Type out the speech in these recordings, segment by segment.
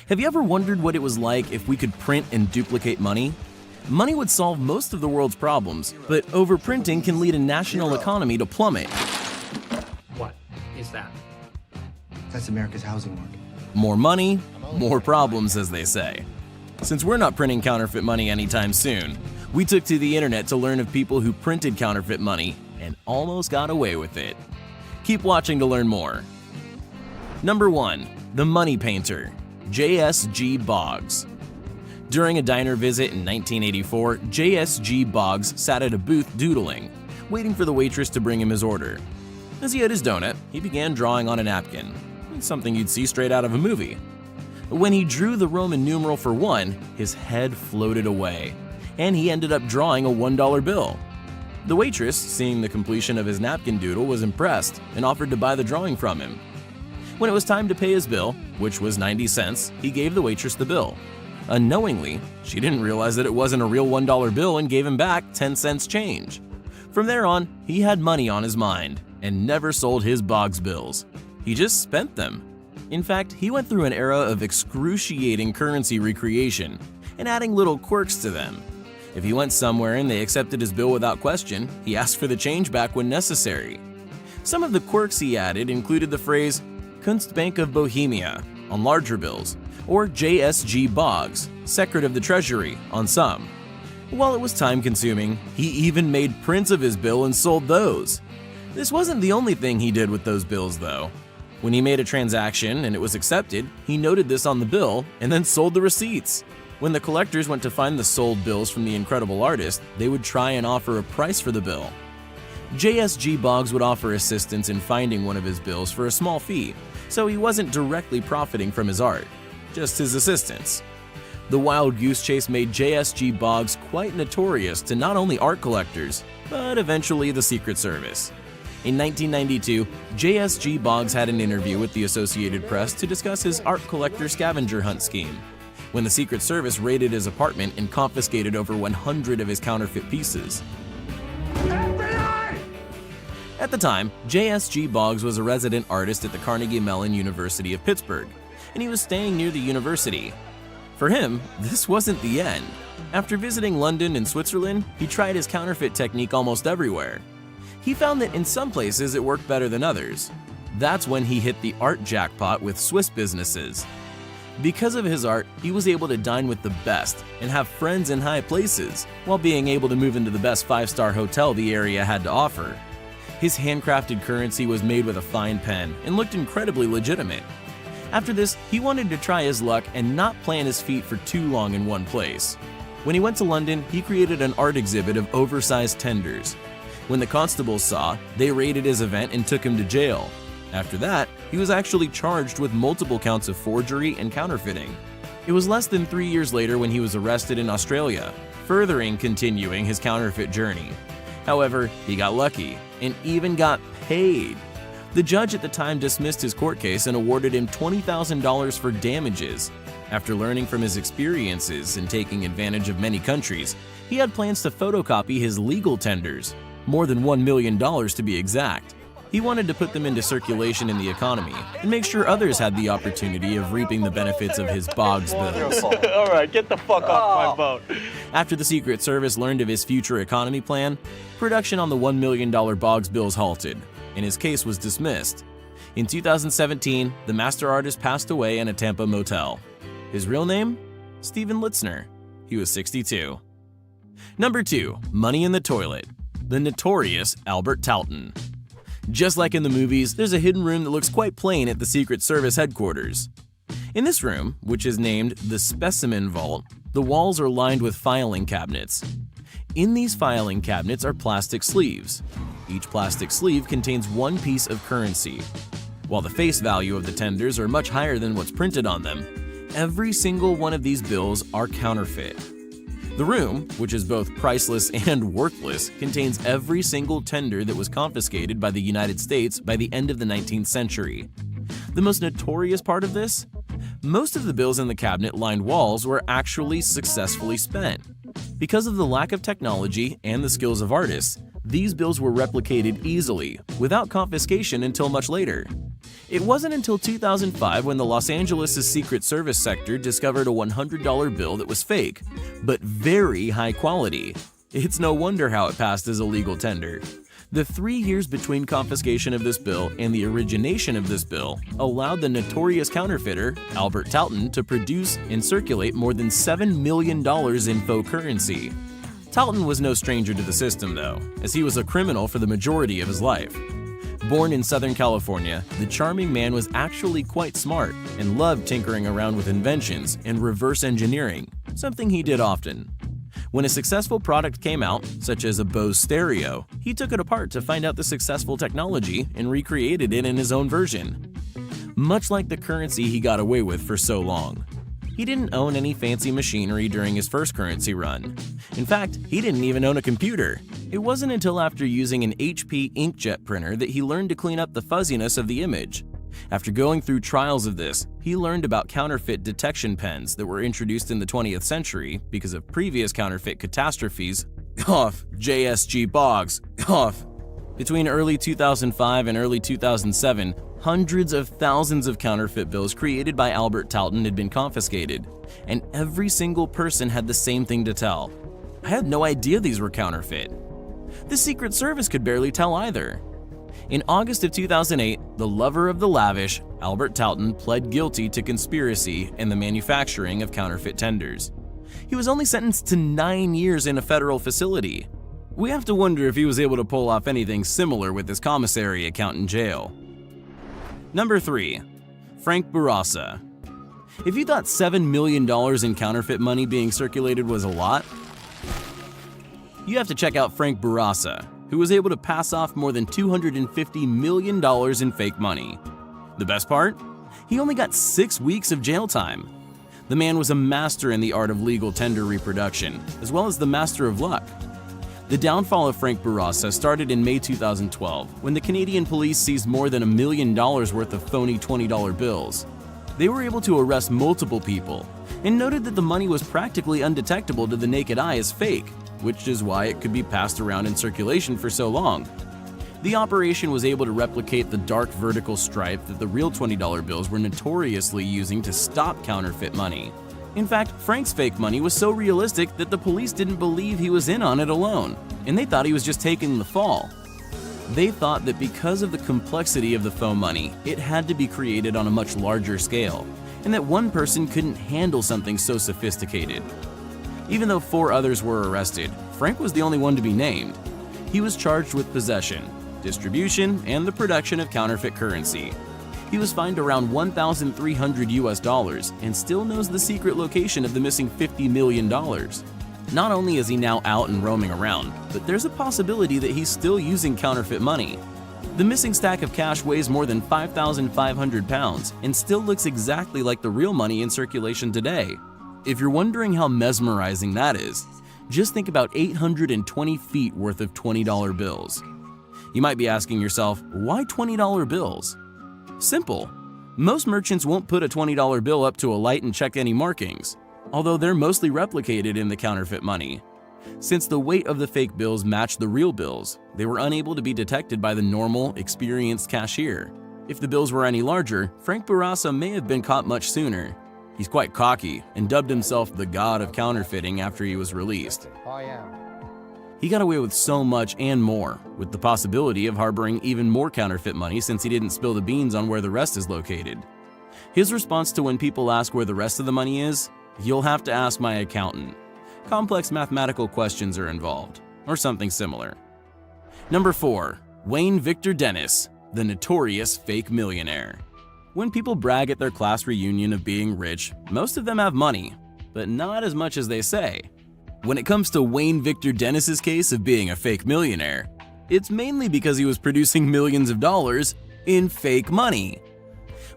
Have you ever wondered what it was like if we could print and duplicate money? Money would solve most of the world's problems, but overprinting can lead a national economy to plummet. What is that? That's America's housing market. More money, more problems, as they say. Since we're not printing counterfeit money anytime soon, we took to the internet to learn of people who printed counterfeit money and almost got away with it. Keep watching to learn more. Number 1. The Money Painter, J.S.G. Boggs. During a diner visit in 1984, J.S.G. Boggs sat at a booth doodling, waiting for the waitress to bring him his order. As he had his donut, he began drawing on a napkin, something you'd see straight out of a movie. When he drew the Roman numeral for 1, his head floated away, and he ended up drawing a $1 bill. The waitress, seeing the completion of his napkin doodle, was impressed and offered to buy the drawing from him. When it was time to pay his bill, which was 90 cents, he gave the waitress the bill. Unknowingly, she didn't realize that it wasn't a real $1 bill and gave him back 10 cents change. From there on, he had money on his mind and never sold his Boggs bills. He just spent them. In fact, he went through an era of excruciating currency recreation and adding little quirks to them. If he went somewhere and they accepted his bill without question, he asked for the change back when necessary. Some of the quirks he added included the phrase Kunstbank of Bohemia on larger bills, or J.S.G. Boggs, Secret of the Treasury on some. While it was time-consuming, he even made prints of his bill and sold those. This wasn't the only thing he did with those bills, though. When he made a transaction and it was accepted, he noted this on the bill and then sold the receipts. When the collectors went to find the sold bills from the incredible artist, they would try and offer a price for the bill. J.S.G. Boggs would offer assistance in finding one of his bills for a small fee, so he wasn't directly profiting from his art, just his assistance. The wild goose chase made J.S.G. Boggs quite notorious to not only art collectors, but eventually the Secret Service. In 1992, J.S.G. Boggs had an interview with the Associated Press to discuss his art collector scavenger hunt scheme, when the Secret Service raided his apartment and confiscated over 100 of his counterfeit pieces. At the time, J.S.G. Boggs was a resident artist at the Carnegie Mellon University of Pittsburgh, and he was staying near the university. For him, this wasn't the end. After visiting London and Switzerland, he tried his counterfeit technique almost everywhere. He found that in some places it worked better than others. That's when he hit the art jackpot with Swiss businesses. Because of his art, he was able to dine with the best and have friends in high places, while being able to move into the best 5-star hotel the area had to offer. His handcrafted currency was made with a fine pen and looked incredibly legitimate. After this, he wanted to try his luck and not plant his feet for too long in one place. When he went to London, he created an art exhibit of oversized tenders. When the constables saw, they raided his event and took him to jail. After that, he was actually charged with multiple counts of forgery and counterfeiting. It was less than 3 years later when he was arrested in Australia, continuing his counterfeit journey. However, he got lucky and even got paid. The judge at the time dismissed his court case and awarded him $20,000 for damages. After learning from his experiences and taking advantage of many countries, he had plans to photocopy his legal tenders, more than $1 million to be exact. He wanted to put them into circulation in the economy and make sure others had the opportunity of reaping the benefits of his Boggs bills. All right, get the fuck off my boat. After the Secret Service learned of his future economy plan, production on the $1 million Boggs bills halted, and his case was dismissed. In 2017, the master artist passed away in a Tampa motel. His real name? Steven Litzner. He was 62. Number 2. Money in the Toilet. The notorious Albert Talton. Just like in the movies, there's a hidden room that looks quite plain at the Secret Service headquarters. In this room, which is named the Specimen Vault, the walls are lined with filing cabinets. In these filing cabinets are plastic sleeves. Each plastic sleeve contains one piece of currency. While the face value of the tenders are much higher than what's printed on them, every single one of these bills are counterfeit. The room, which is both priceless and worthless, contains every single tender that was confiscated by the United States by the end of the 19th century. The most notorious part of this? Most of the bills in the cabinet-lined walls were actually successfully spent. Because of the lack of technology and the skills of artists, These bills were replicated easily, without confiscation until much later. It wasn't until 2005 when the Los Angeles' Secret Service sector discovered a $100 bill that was fake, but very high quality. It's no wonder how it passed as a legal tender. The 3 years between confiscation of this bill and the origination of this bill allowed the notorious counterfeiter, Albert Talton, to produce and circulate more than $7 million in faux currency. Talton was no stranger to the system, though, as he was a criminal for the majority of his life. Born in Southern California, the charming man was actually quite smart and loved tinkering around with inventions and reverse engineering, something he did often. When a successful product came out, such as a Bose stereo, he took it apart to find out the successful technology and recreated it in his own version. Much like the currency he got away with for so long. He didn't own any fancy machinery during his first currency run. In fact, he didn't even own a computer. It wasn't until after using an HP inkjet printer that he learned to clean up the fuzziness of the image. After going through trials of this, he learned about counterfeit detection pens that were introduced in the 20th century because of previous counterfeit catastrophes. JSG Boggs. Between early 2005 and early 2007, hundreds of thousands of counterfeit bills created by Albert Talton had been confiscated, and every single person had the same thing to tell. I had no idea these were counterfeit. The Secret Service could barely tell either. In August of 2008, the lover of the lavish, Albert Talton, pled guilty to conspiracy and the manufacturing of counterfeit tenders. He was only sentenced to 9 years in a federal facility. We have to wonder if he was able to pull off anything similar with his commissary account in jail. Number 3. Frank Bourassa. If you thought $7 million in counterfeit money being circulated was a lot, you have to check out Frank Bourassa, who was able to pass off more than $250 million in fake money. The best part? He only got 6 weeks of jail time. The man was a master in the art of legal tender reproduction, as well as the master of luck. The downfall of Frank Bourassa started in May 2012, when the Canadian police seized more than $1 million worth of phony $20 bills. They were able to arrest multiple people, and noted that the money was practically undetectable to the naked eye as fake, which is why it could be passed around in circulation for so long. The operation was able to replicate the dark vertical stripe that the real $20 bills were notoriously using to stop counterfeit money. In fact, Frank's fake money was so realistic that the police didn't believe he was in on it alone, and they thought he was just taking the fall. They thought that because of the complexity of the faux money, it had to be created on a much larger scale, and that one person couldn't handle something so sophisticated. Even though 4 others were arrested, Frank was the only one to be named. He was charged with possession, distribution, and the production of counterfeit currency. He was fined around $1,300 and still knows the secret location of the missing $50 million. Not only is he now out and roaming around, but there's a possibility that he's still using counterfeit money. The missing stack of cash weighs more than 5,500 pounds and still looks exactly like the real money in circulation today. If you're wondering how mesmerizing that is, just think about 820 feet worth of $20 bills. You might be asking yourself, why $20 bills? Simple. Most merchants won't put a $20 bill up to a light and check any markings, although they're mostly replicated in the counterfeit money. Since the weight of the fake bills matched the real bills, they were unable to be detected by the normal, experienced cashier. If the bills were any larger, Frank Bourassa may have been caught much sooner. He's quite cocky and dubbed himself the god of counterfeiting after he was released. He got away with so much and more, with the possibility of harboring even more counterfeit money since he didn't spill the beans on where the rest is located. His response to when people ask where the rest of the money is, "You'll have to ask my accountant. Complex mathematical questions are involved," or something similar. Number 4. Wayne Victor Dennis, the notorious fake millionaire. When people brag at their class reunion of being rich, most of them have money, but not as much as they say. When it comes to Wayne Victor Dennis's case of being a fake millionaire, it's mainly because he was producing millions of dollars in fake money.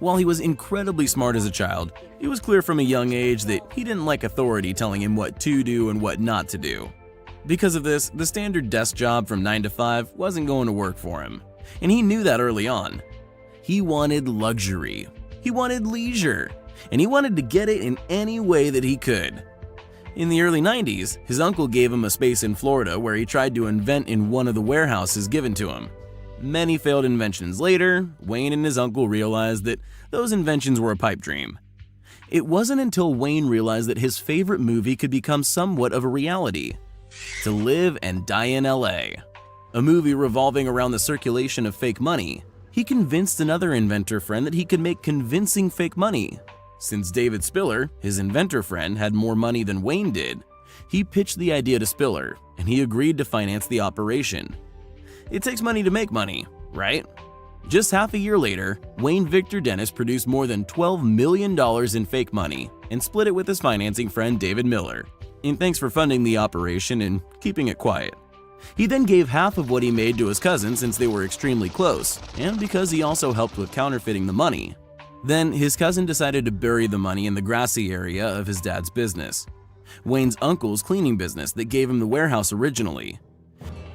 While he was incredibly smart as a child, it was clear from a young age that he didn't like authority telling him what to do and what not to do. Because of this, the standard desk job from 9 to 5 wasn't going to work for him, and he knew that early on. He wanted luxury, he wanted leisure, and he wanted to get it in any way that he could. In the early 90s, his uncle gave him a space in Florida where he tried to invent in one of the warehouses given to him. Many failed inventions later, Wayne and his uncle realized that those inventions were a pipe dream. It wasn't until Wayne realized that his favorite movie could become somewhat of a reality: To Live and Die in LA. A movie revolving around the circulation of fake money. He convinced another inventor friend that he could make convincing fake money. Since David Spiller, his inventor friend, had more money than Wayne did, he pitched the idea to Spiller, and he agreed to finance the operation. It takes money to make money, right? Just half a year later, Wayne Victor Dennis produced more than $12 million in fake money and split it with his financing friend David Miller, in thanks for funding the operation and keeping it quiet. He then gave half of what he made to his cousin since they were extremely close, and because he also helped with counterfeiting the money. Then his cousin decided to bury the money in the grassy area of his dad's business, Wayne's uncle's cleaning business that gave him the warehouse originally.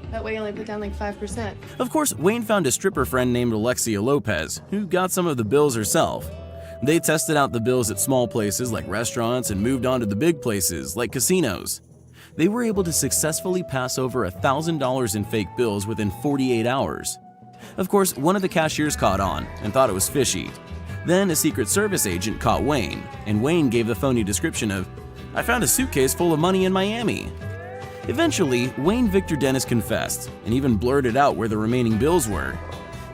That way you only put down like 5%. Of course, Wayne found a stripper friend named Alexia Lopez, who got some of the bills herself. They tested out the bills at small places like restaurants and moved on to the big places like casinos. They were able to successfully pass over $1,000 in fake bills within 48 hours. Of course, one of the cashiers caught on and thought it was fishy. Then a Secret Service agent caught Wayne, and Wayne gave the phony description of, "I found a suitcase full of money in Miami." Eventually, Wayne Victor Dennis confessed and even blurted out where the remaining bills were.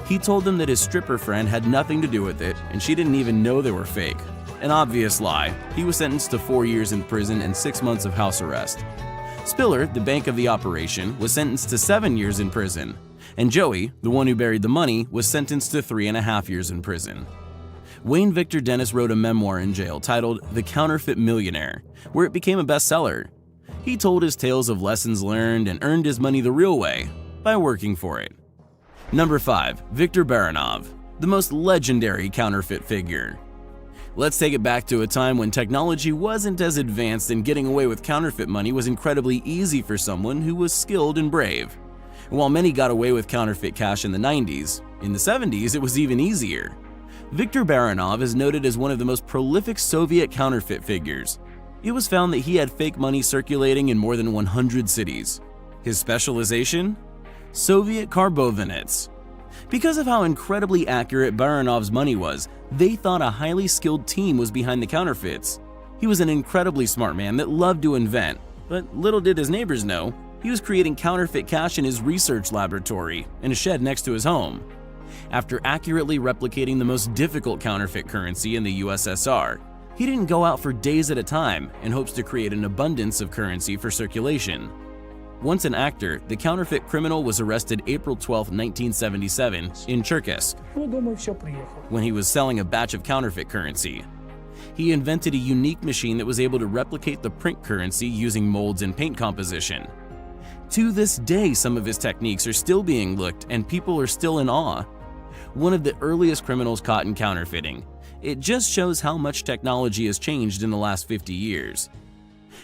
He told them that his stripper friend had nothing to do with it and she didn't even know they were fake. An obvious lie. He was sentenced to 4 years in prison and 6 months of house arrest. Spiller, the bank of the operation, was sentenced to 7 years in prison, and Joey, the one who buried the money, was sentenced to 3.5 years in prison. Wayne Victor Dennis wrote a memoir in jail titled The Counterfeit Millionaire, where it became a bestseller. He told his tales of lessons learned and earned his money the real way, by working for it. Number 5. Viktor Baranov, the most legendary counterfeit figure. Let's take it back to a time when technology wasn't as advanced and getting away with counterfeit money was incredibly easy for someone who was skilled and brave. While many got away with counterfeit cash in the 90s, in the 70s it was even easier. Viktor Baranov is noted as one of the most prolific Soviet counterfeit figures. It was found that he had fake money circulating in more than 100 cities. His specialization? Soviet karbovanets. Because of how incredibly accurate Baranov's money was, they thought a highly skilled team was behind the counterfeits. He was an incredibly smart man that loved to invent, but little did his neighbors know, he was creating counterfeit cash in his research laboratory in a shed next to his home. After accurately replicating the most difficult counterfeit currency in the USSR, he didn't go out for days at a time in hopes to create an abundance of currency for circulation. Once an actor, the counterfeit criminal was arrested April 12, 1977 in Cherkassk when he was selling a batch of counterfeit currency. He invented a unique machine that was able to replicate the print currency using molds and paint composition. To this day, some of his techniques are still being looked and people are still in awe. One of the earliest criminals caught in counterfeiting. It just shows how much technology has changed in the last 50 years.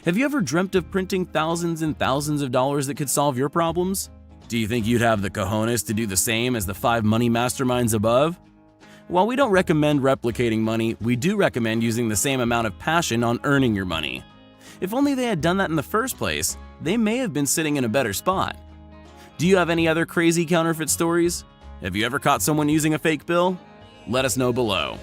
Have you ever dreamt of printing thousands and thousands of dollars that could solve your problems? Do you think you'd have the cojones to do the same as the 5 money masterminds above? While we don't recommend replicating money, we do recommend using the same amount of passion on earning your money. If only they had done that in the first place, they may have been sitting in a better spot. Do you have any other crazy counterfeit stories? Have you ever caught someone using a fake bill? Let us know below.